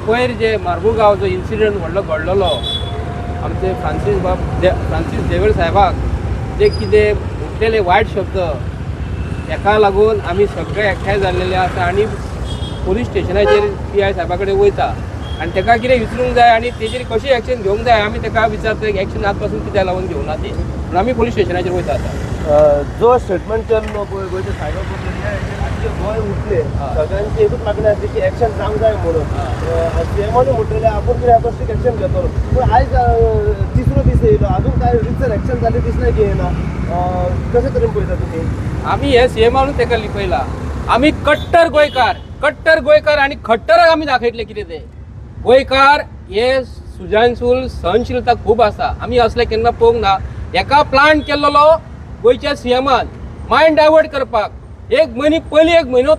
पयर जे मारगुळगांव जो इन्सिडंट व्हडलो घडलेलो आमचे फ्रांसीस देवळ साहेबाक जे कितें उठलेले वायट शब्द हेका लागून आमी सगळे एकठांय जाल्लेले आसा आनी पोलीस स्टेशनाचेर PI साहेबा कडेन वयता आनी तेका कितें विचारूंक जाय आनी तेजेर कशी एक्शन घेवंक जाय आमी तेका विचारता एक्शन आज पासून कित्याक लागून घेवना ती पूण आमी पोलीस स्टेशनाचेर वयता आतां. जो स्टेटमेंट केल्लो पळय गोंयचे सायबर गोंय उठले सगळ्यांची एकूच मागणी आसली की एक्शन जावंक जाय म्हणून सीएमानूय म्हटलेलें आपूण कितें कसली एक्शन घेतलो पूण आयज तिसरो दीस येयलो अजून काय रितसर एक्शन जाल्लें दिसना की येना कशें तरेन पळयता तुमी? आमी हे सीएमानूच तेका लिपयला आमी कट्टर गोंयकार आनी खट्टराक आमी दाखयतले कितें ते गोंयकार हे सुजानशील सहनशीलता खूब आसा आमी असले केन्ना पळोवंक ना. हेका प्लान केल्लो गोंयच्या सीएमान मायंड डायवर्ट करपाक एक म्हयनो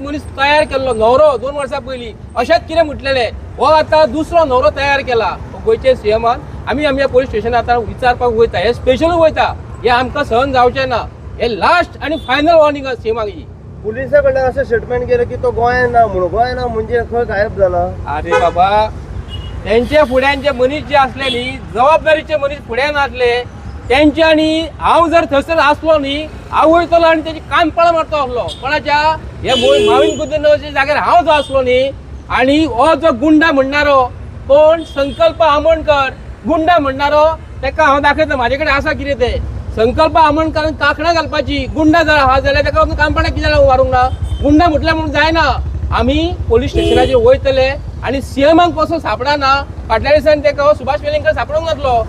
मनीस तयार केल्लो न्हवरो 2 वर्सां पयलीं अशेंच कितें म्हटलेलें हो आतां दुसरो न्हवरो तयार केला गोंयचे सीएमान. आमी आमच्या पोलीस स्टेशन आतां विचारपाक वयता हे स्पेशल वयता हे आमकां सहन जावचें ना हे लास्ट आनी फायनल वॉर्निंग आसा सीएमाक ही. पुलिसा कडल्यान अशें स्टेटमेंट केलें की तो गोंयांत ना म्हणून गोंय ना म्हणजे खंय गायब जाला. अरे बाबा तेंचे फुड्यान जे मनीस जे असले न्ही जबाबदारीचे मनीस फुड्यान आसले तेंच्यांनी हांव जर थंयसर आसलो न्ही हांव वयतलो आनी तेजी कानपळां मारतो आसलो कोणाच्या हे मावीन कुदनाच्या जाग्यार हांव जो आसलो न्ही आनी हो जो गुंडा म्हणणारो कोण संकल्प आमोणकर गुंडा म्हणणारो तेका हांव दाखयता म्हाजे कडेन आसा कितें ते संकल्प आमोणकरान कांकणां घालपाची गुंडा जर आहा जाल्यार तेका कानपणां कित्याक लागून मारूंक ना गुंडा म्हटल्यार म्हणून जायना. आमी पोलीस स्टेशनाचेर वयतले आनी सीएमाक कसो सापडना फाटल्या दिसांनी तेका सुभाष वेलिंगकर सापडूंक नासलो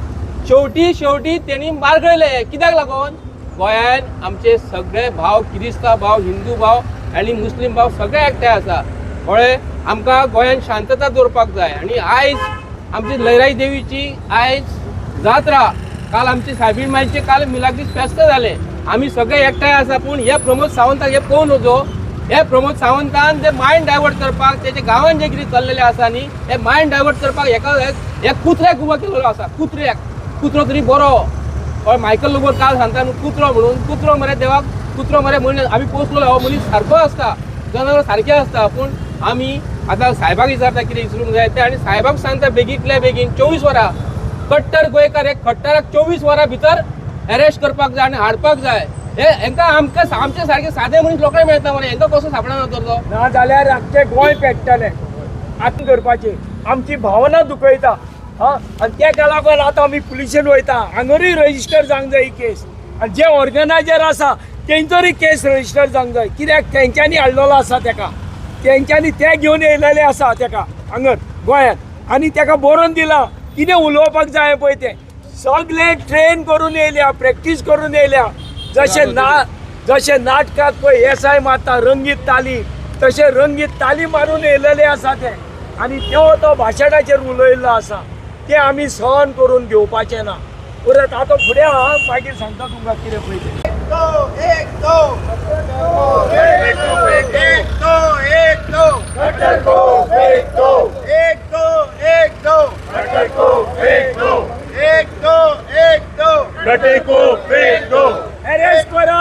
शेवटी तेणी मारगळले कित्याक लागून गोंयांत आमचे सगळे भाव किरिस्तांव भाव हिंदू भाव आनी मुस्लीम भाव सगळे एकठांय आसा. कळ्ळें आमकां गोंयांत शांतता दवरपाक जाय आनी आयज आमची लयराई देवीची आयज जात्रा काल आमची सायबीण मायचे काल मिलाग्रीस फेस्त जाले आमी सगळे एकठांय आसा पूण हे प्रमोद सावंताक हे पळोवन वचो हे प्रमोद सावंतान ते मायंड डायवर्ट करपाक तेच्या गांवांत जे कितें चल्लेलें आसा न्ही हे मायंड डायवर्ट करपाक हे कुत्र्याक उबो केलेलो आसा कुत्रो तरी बरो मायकल लोबोर काल सांगता कुत्रो म्हणून कुत्रो मरे देवाक कुत्रो मरे म्हणून आमी पोसलो हो मनीस सारको आसता जनावर सारके आसता पूण आमी आतां साहेबाक विचारता कितें विचारूंक जाय तें आनी साहेबाक सांगता बेगींतल्या बेगीन 24 वरां कट्टर गोंयकार एक खट्टराक 24 वरां भितर अरेस्ट करपाक जाय आनी हाडपाक जाय. हेंकां आमचे सारके सादे मनीस लोकांक मेळटा मरे हेंकां कसो सापडना तर ना जाल्यार आख्खें गोंय पेट्टलें आत्म करपाचें आमची भावना दुखयता आनी तेका लागून आतां आमी पुलिशेन वयता हांगरूय रजिस्टर जावंक जाय ही केस आनी जे ऑर्गनायझर आसा तेंचोरूय केस रजिस्टर जावंक जाय कित्याक तेंच्यांनी हाडलेलो आसा तेका तेंच्यांनी ते घेवन येयलेले आसा तेका हांगर गोंयांत आनी तेका बरोवन दिलां कितें उलोवपाक जाय पळय तें सगळे ट्रेन करून येयल्या प्रॅक्टीस करून येयल्या जशे नाटकात पळय येसाय मारता रंगीत ताली तशें रंगीत ताली मारून येयलेले आसा ते आनी तो भाशणाचेर उलयल्लो आसा ते आमी सहन करून घेवपाचें ना. परत आतां फुडें हांव मागीर सांगता तुमकां कितें पळय तें. Arrest korat.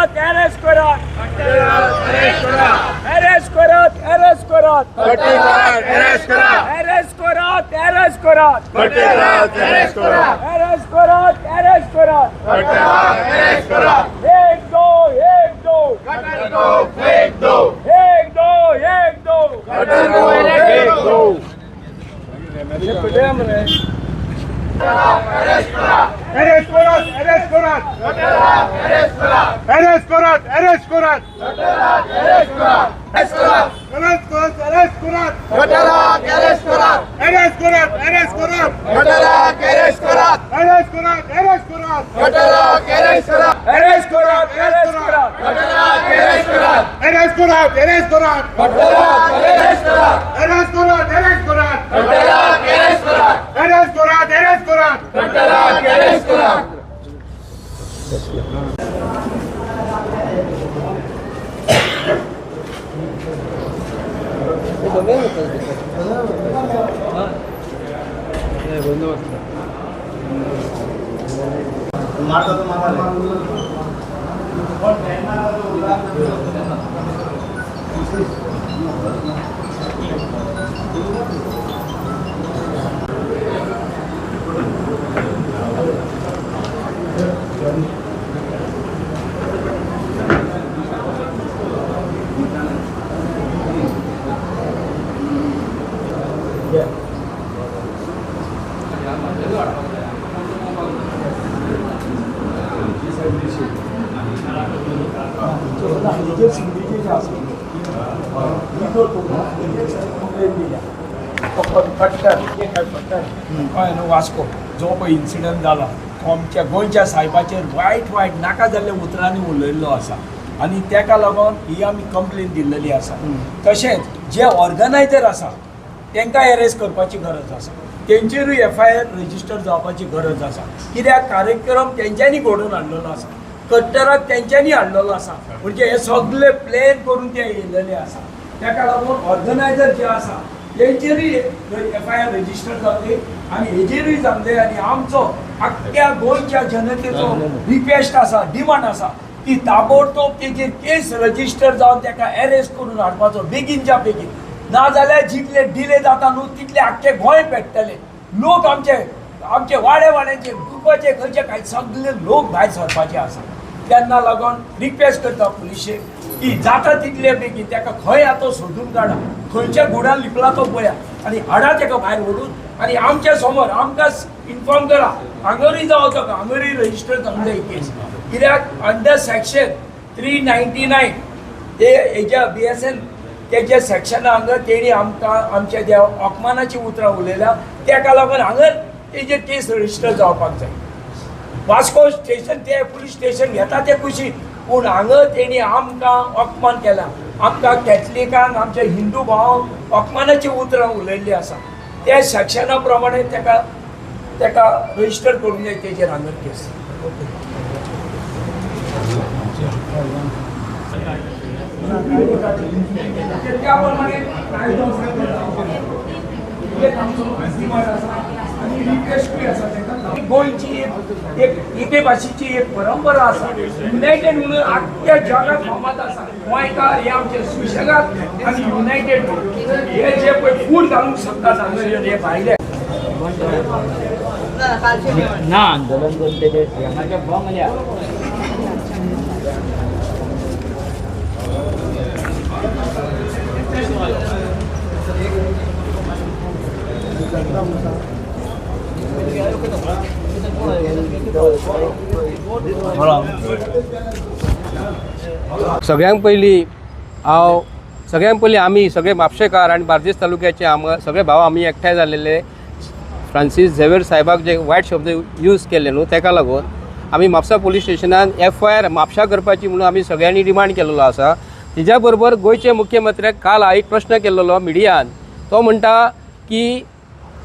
वास्को जो पळय इन्सिडंट जाला तो आमच्या गोंयच्या साहेबाचेर वायट नाका जाल्ल्या उतरांनी उलयल्लो आसा आनी तेका लागून ही आमी कंप्लेन दिल्लेली आसा. तशेंच जे ऑर्गनायझर आसा तांकां अरेस्ट करपाची गरज आसा, तेंचेरूय FIR रजिस्टर जावपाची गरज आसा. कित्याक कार्यक्रम तेंच्यांनी घडोवन हाडलेलो आसा, कट्टराक तेंच्यांनी हाडलेलो आसा, म्हणजे हे सगळे प्लॅन करून ते येयलेले आसा. तेका लागून ऑर्गनायझर जे आसा तेंचेरूय FIR रजिस्टर जावचे आनी हेजेरूय जावचे. आनी आमचो आख्ख्या गोंयच्या जनतेचो रिक्वेस्ट आसा, डिमांड आसा की ताबडतोब तेजेर केस रजिस्टर जावन ताका अरेस्ट करून हाडपाचो बेगीनच्या बेगीन. नाजाल्यार जितले डिले जाता न्हू तितले आख्खे गोंय पेट्टले. लोक आमचे वाड्यांचे ग्रुपाचे खंयचे कांय सगळे लोक भायर सरपाचे आसा. तेन्ना लागून रिक्वेस्ट करता पुलिशेक की जाता तितले बेगीन ताका खंय आतां सोदून काडा, खंयच्या गुडान लिपला तो पळया आनी हाडा ताका भायर ओडून आनी आमच्या समोर आमकां इन्फॉर्म करा. हांगरूय जावं ताका हांगरूय रजिस्टर जावंक जाय केस. कित्याक अंडर सेक्शन 399 हेज्या BSN तेजे सेक्शना हांगा तेणी आमकां आमच्या त्या अपमानाची उतरां उलयल्या. तेका लागून हांगा तेजेर केस रजिस्टर जावपाक जाय. वास्को स्टेशन ते पुलीस स्टेशन घेता ते कुशीन, पूण हांगा तेणी आमकां अपमान केला. आमकां कॅथलिकांक आमच्या हिंदू भावांक अपमानाची उतरां उलयल्लीं आसा. त्या सेक्शना प्रमाणे तेका रजिस्टर करूंक जाय तेजेर हांगा केस. त्या प्रमाणे गोंयची एके भाशेची एक परंपरा आसा, युनायटेड म्हणून आख्ख्या जगात फामाद आसा. गोंयकार हे आमचे सुशेगाद आनी युनायटेड हे जे पळय फूड घालूंक शकतात हे भायले ना आंदोलन करते ते बंगल्या सगळ्यांत पयलीं आमी सगळे म्हापशेकार आनी बार्देस तालुक्याचे सगळे भाव आमी एकठांय जाल्लेले फ्रांसीस झेवियर साहेबाक जे वायट शब्द यूज केले न्हू तेका लागून आमी म्हापसा पुलीस स्टेशनान FIR म्हापशा करपाची म्हणून आमी सगळ्यांनी डिमांड केलेलो आसा. तेज्या बरोबर गोंयचे मुख्यमंत्र्याक काल एक प्रश्न केल्लो मिडियान. तो म्हणटा की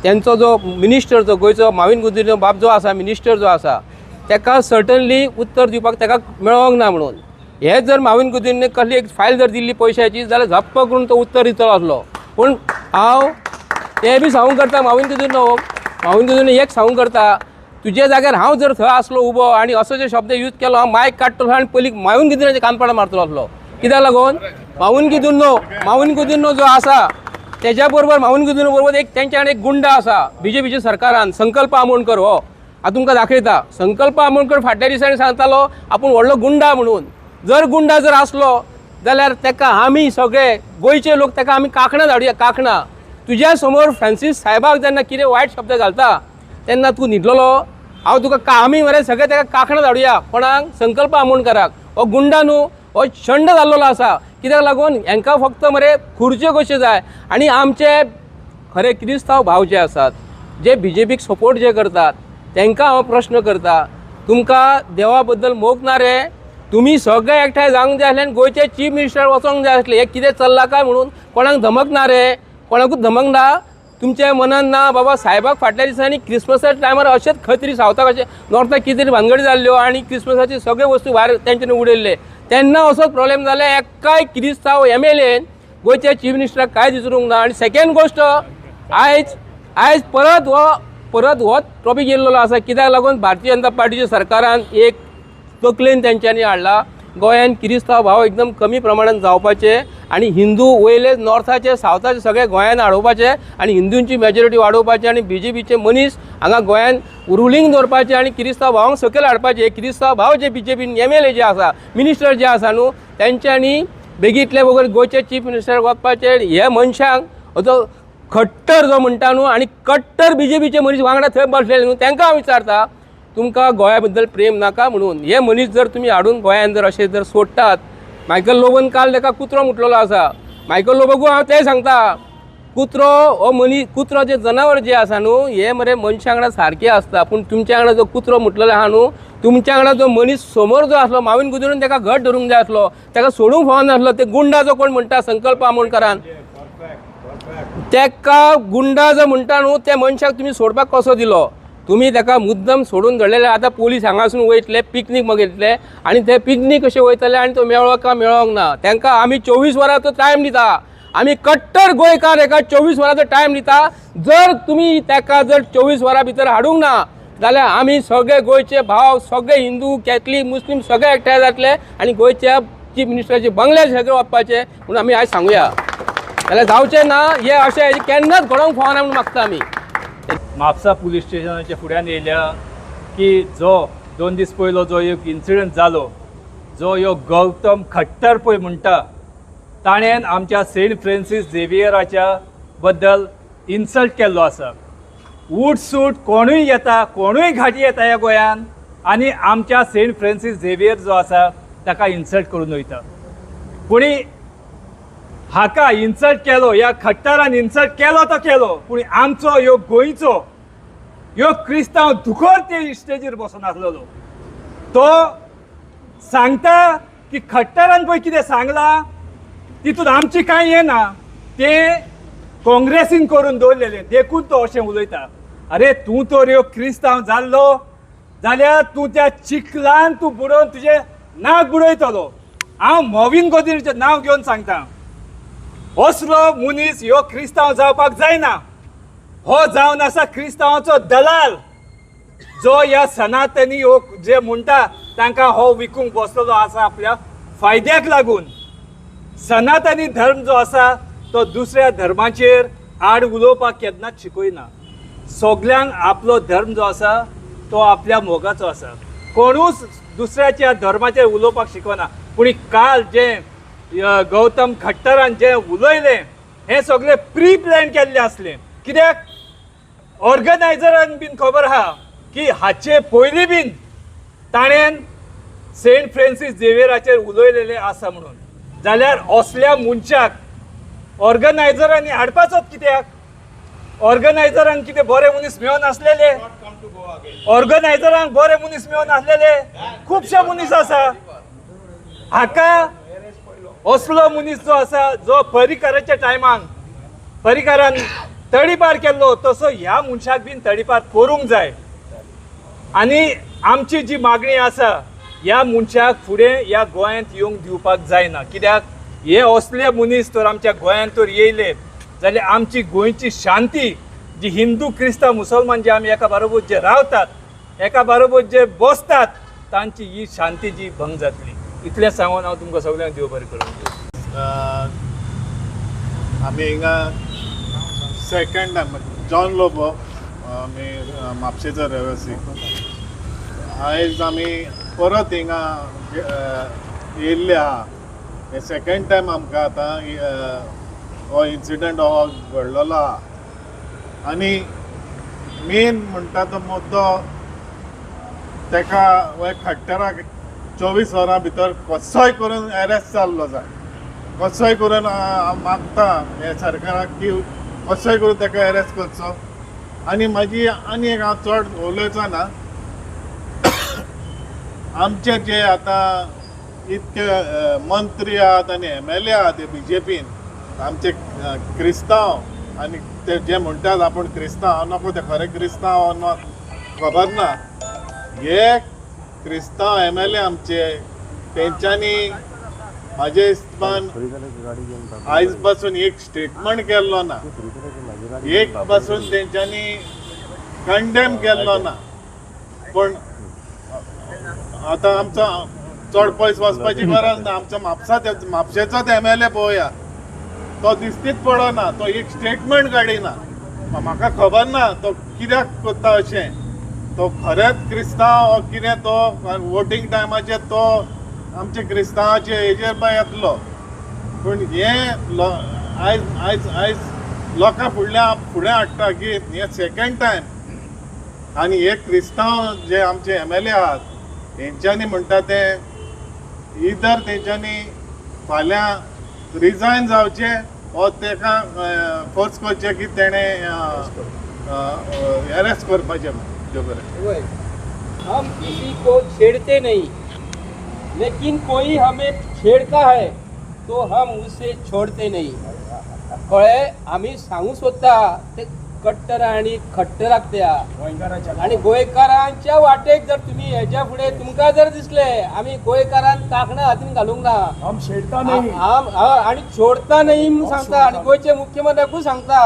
त्यांचो जो मिनिस्टर जो गोंयचो माविन गुदिन्हो बाब जो आसा मिनिस्टर जो आसा तेका सर्टनली उत्तर दिवपाक तेका मेळोंक ना म्हणून. हे जर माविन गुदिन्होन कसली एक फायल जर दिल्ली पयशाची जाल्यार झप्प करून तो उत्तर दितलो आसलो. पूण हांव ते बी सांगूंक करता माविन गुदिन्हो एक सांगूंक करता, तुजे जाग्यार हांव जर थंय आसलो उबो आनी असो जे शब्द यूज केलो हांव मायक काडटलो आनी पयलीं माविन गुदिन्होचे कानपणां मारतलो आसलो. कित्याक लागून माविन गुदिन्हो जो आसा तेज्या बरोबर माविन गुदिन्हो बरोबर एक तेंच्यान एक गुंड आसा BJPच्या सरकारान, संकल्प आमोणकर. हो हांव तुमकां दाखयता. संकल्प आमोणकर फाटल्या दिसांनी सांगतालो आपूण व्हडलो गुंडा म्हणून. जर गुंडा जर आसलो जाल्यार तेका आमी सगळे गोंयचे लोक तेका आमी कांकणां धाडुया. कांकणां तुज्या समोर फ्रांसीस साहेबाक जेन्ना कितें वायट शब्द घालता तेन्ना तूं न्हिदलेलो. हांव तुका आमी मरे सगळे तेका कांकणां धाडुया. कोणाक? संकल्प आमोणकराक. हो गुंडा न्हू, हो शंड जाल्लो आसा. कित्याक लागून हांकां फक्त मरे खुर्च्यो कश्यो जाय. आनी आमचे खरे क्रिस्तांव भाव जे आसात जे BJPक सपोर्ट जे करतात तांकां हांव प्रश्न करता, तुमकां देवा बद्दल मोग ना रे? तुमी सगळे एकठांय जावंक जाय आसले आनी गोंयचे चीफ मिनिस्टर वचोंक जाय आसले. हे कितें चल्लां काय म्हणून कोणाक धमक ना रे? कोणाकूच धमक ना? तुमच्या मनान ना बाबा साहेबाक फाटल्या दिसांनी क्रिसमसाच्या टायमार अशेंच खंय तरी सावथाक अशें नॉर्थाक कितें तरी भानगडी जाल्ल्यो आनी क्रिसमसाची सगळे वस्तू भायर तेंच्यांनी उडयल्ले. तेन्ना असोच प्रॉब्लेम जाले. एक्काय क्रिस्तांव MLAन गोंयच्या चीफ मिनिस्टराक कांय विचारूंक ना. आनी सेकेंड गोश्ट आयज परत हो टॉपीक येयल्लो आसा. कित्याक लागून भारतीय जनता पार्टीच्या सरकारान एक तकलेन तेंच्यांनी हाडला गोंयान क्रिस्तांव भाव एकदम कमी प्रमाणात जावपाचे आनी हिंदू वयले नॉर्थाचे सावथाचे सगळे गोंयान हाडोवपाचे आनी हिंदूंची मेजॉरिटी वाडोवपाची आनी BJPचे मनीस हांगा गोंयान रुलींग दवरपाचे आनी क्रिस्तांव भावांक सकयल हाडपाचे. क्रिस्तांव भाव जे BJPन MLA जे आसा मिनिस्टर जे आसा न्हू तेंच्यांनी बेगीतले वगैरे गोंयचे चीफ मिनिस्टर वचपाचे. हे मनशांक खट्टर जो म्हणटा न्हू आनी कट्टर BJPचे मनीस वांगडा थंय बसलेले न्हू तांकां हांव विचारता तुमकां गोंया बद्दल प्रेम नाका म्हणून हे मनीस जर तुमी हाडून गोंयान जर अशें जर सोडटात मायकल लोबन काल ताका कुत्रो मुटलेलो आसा मायकल लोबकू हांव तें सांगता कुत्रो हो मनीस कुत्रो जे जनावर जे आसा न्हू हे मरे मनशा वांगडा सारके आसता पूण तुमच्या वांगडा जो कुत्रो मुटलेलो आहा न्हू तुमच्या वांगडा जो मनीस समोर जो आसलो मावीन गुदरून ताका घट धरूंक जाय आसलो ताका सोडूंक फावनासलो ते गुंडा जो कोण म्हणटा संकल्प आमोणकारान ताका गुंडा जो म्हणटा न्हू त्या मनशाक तुमी सोडपाक कसो दिलो तुमी ताका मुद्दम सोडून धरलेले आतां पोलीस हांगासून वयतले पिकनीक मागयतले आनी ते पिकनीक कशे वयतले आनी तो मेळ्ळो काय मेळोंक ना तांकां आमी 24 वरांचो टायम दिता आमी कट्टर गोंयकार एका 24 वरांचो टायम दिता जर तुमी ताका जर 24 वरां भितर हाडूंक ना जाल्यार आमी सगळे गोंयचे भाव सगळे हिंदू कॅथलीक मुस्लीम सगळे एकठांय जातले आनी गोंयच्या चीफ मिनिस्टराचे बंगल्यार सगळे वचपाचे म्हणून आमी आयज सांगुया जाल्यार जावचें ना हे अशें केन्नाच घडोवंक फावना म्हणून मागता आमी म्हापसा पुलीस स्टेशनाच्या फुड्यान येयल्या की जो 2 दीस पयलो जो एक इन्सिडंट जालो जो ह्यो गौतम खट्टर पळय म्हणटा ताणें आमच्या सेंट फ्रांसीस झेवियराच्या बद्दल इन्सल्ट केल्लो आसा उट सूट कोणूय येता कोणूय घाटी येता ह्या गोंयान आनी आमच्या सेंट फ्रांसीस झेवियर जो आसा ताका इन्सल्ट करून वयता पूण हाका इन्सल्ट केलो ह्या खट्टरान इन्सल्ट केलो तो केलो पूण आमचो ह्यो गोंयचो ह्यो क्रिस्तांव दुखोर ते स्टेजीर बसून आसलेलो तो सांगता की खट्टरान पळय कितें सांगलां तितून आमची कांय हें ना तें काँग्रेसीन करून दवरलेलें देखून तो अशें उलयता अरे तूं तर ह्यो क्रिस्तांव जाल्लो जाल्यार तूं त्या चिखलान तूं बुडोवन तुजें नाक बुडयतलो हांव मोविन गोदीरचें नांव घेवन सांगता असलो मनीस ह्यो क्रिस्तांव जावपाक जायना हो जावन आसा क्रिस्तांवाचो दलाल जो ह्या सनातनी हो जे म्हणटा तांकां हो विकूंक बसलेलो आसा आपल्या फायद्याक लागून सनातनी धर्म जो आसा तो दुसऱ्या धर्माचेर आड उलोवपाक केन्नाच शिकयना सगल्यांक आपलो धर्म जो आसा तो आपल्या मोगाचो आसा कोणूच दुसऱ्याच्या धर्माचेर उलोवपाक शिकवना पूण काल जे गौतम खट्टरान जे उलयलें हें सगळें प्री प्लॅन केल्लें आसलें कित्याक ऑर्गनायझरांक बीन खबर आहा की हाचे पयलीं बीन ताणें सेंट फ्रांसीस झेवियराचेर उलयलेलें आसा म्हणून जाल्यार असल्या मनशाक ऑर्गनायझरांनी हाडपाचोच कित्याक ऑर्गनायझरांक कितें बरे मनीस मेळोन आसलेले ऑर्गनायझरांक बरे मनीस मेळोन आसलेले खुबशे मनीस आसा हाका असलो मनीस जो आसा जो परिकाराच्या टायमान परिकारान तडीपार केल्लो तसो ह्या मनशाक बीन तडीपार करूंक जाय आनी आमची जी मागणी आसा ह्या मनशाक फुडें ह्या गोंयांत येवंक दिवपाक जायना कित्याक हे असले मनीस तर आमच्या गोंयांत तर येयले जाल्यार आमची गोंयची शांती जी हिंदू क्रिस्तांव मुसलमान जे आमी एका बारोबर जे रावतात एका बारोबर जे बसतात तांची ही शांती जी भंग जातली इतलें सांगून हांव तुमकां सगळ्यांक देव बरें करूं आमी हिंगा सेकंड टायम जॉन लोबो आमी म्हापशेचो रहिवासी आयज आमी परत हिंगा येयल्ले आहा हे सेकंड टायम आमकां आतां हो इन्सिडंट हो घडलेलो आहा आनी मेन म्हणटा तो मुद्दो ताका खट्टराक 24 वरां भितर कसोय करून अरेस्ट जाल्लो जाय कसोय करून मागता हे सरकाराक की कसोय करून ताका अरेस्ट करचो आनी म्हाजी आनी एक हांव चड उलयचो ना आमचे जे आतां इतके मंत्री आहात आनी MLA आहात BJPन आमचे क्रिस्तांव आनी ते जे म्हणटात आपूण क्रिस्तांव हांव नको ते खरे क्रिस्तांव हांव खबर ना हे क्रिस्तांव MLA आमचे तेंच्यांनी म्हाजे हिसपान आयज पासून एक स्टेटमेंट केल्लो ना एक पासून तेंच्यांनी कंडेम केल्लो ना पूण आतां आमचो चड पयस वचपाची गरज ना आमचो म्हापशेचोच MLA पळोवया तो दिसतीच पडना तो एक स्टेटमेंट काडिना म्हाका खबर ना तो कित्याक करता अशें तो खरेंच क्रिस्तांव कितें तो वोटींग टायमाचेर तो आमचे क्रिस्तांवाचे हेजेर पळय येतलो पूण हे आयज आयज आयज लोकां फुडें हाडटा की हे सेकंड टायम आनी हे क्रिस्तांव जे आमचे MLA आहात तेंच्यांनी म्हणटा ते इधर तेंच्यांनी फाल्यां रिजायन जावचे वा तेका फोर्स करचे की तेणें अरेस्ट करपाचें देव बरें. हम किसी को छेड़ते नहीं, लेकिन कोई हमें छेड़ता है तो हम उसे छोड़ते नहीं. कळ्ळें? आमी सांगू सोदता ते कट्टर आणि खट्टराक त्या आणि गोंयकारांच्या वाटेक जर तुम्ही हेच्या फुडें तुमकां जर दिसले आमी गोंयकारांक कांकणां हातीन घालूंक ना, हम छेडता नाही. आणि छोडता नाही म्हणून सांगता. आणि गोंयचे मुख्यमंत्र्याकूय सांगता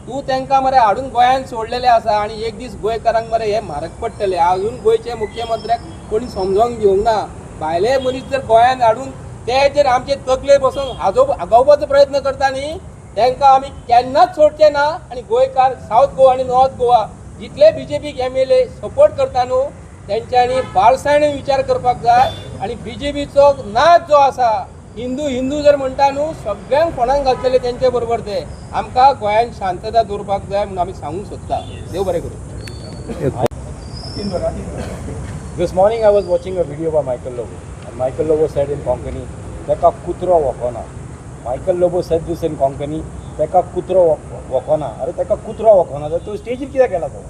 तू तांकां मरे हाडून गोंयांत सोडलेले आसा आणि एक दीस गोंयकारांक मरे हे म्हारग पडटले. अजून गोंयचे मुख्यमंत्र्याक कोणी समजोवंक घेवंक ना. भायले मनीस जर गोंयांत हाडून ते जर आमचे तकले बसून आगावपाचो प्रयत्न करता न्ही तांकां आमी केन्नाच सोडचे ना. आणि गोंयकार साऊथ गोवा आणि नॉर्थ गोवा जितले BJPक MLA सपोर्ट करता न्हू तेंच्यांनी बाळसाणेन विचार करपाक जाय. आणि BJPचो नाच जो आसा हिंदू जर म्हणटा न्हू सगळ्यांक फोंडांक घातलेले तेंचे बरोबर ते आमकां गोंयांत शांतता दवरपाक जाय म्हणून आमी सांगूंक सोदता. देव बरें करूं. This morning I was watching a video by Michael Lobo, and Michael Lobo said in Konkani, "Teka kutro wakona." Michael Lobo said this in Konkani, "Teka kutro wakona." Are teka kutro wakona. That to stage किया केला तो.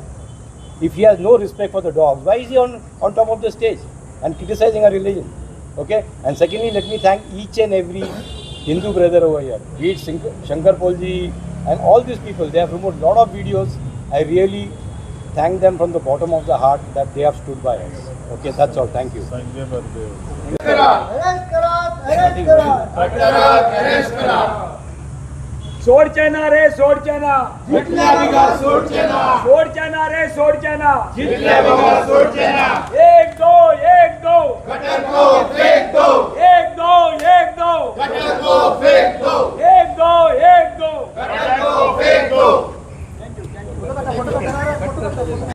If he has no respect for the dogs, why is he on top of the stage and criticizing a religion? Okay. And secondly, let me thank each and every Hindu brother over here, be it Shankar Polji and all these people. They have promoted a lot of videos. I really thank them from the bottom of the heart that they have stood by us. Okay, that's all. Thank you. Sanjay बरदेव. सोडचे ना रे, सोडचे ना. सोडचे ना रे, सोडचे ना. 1 2 1 2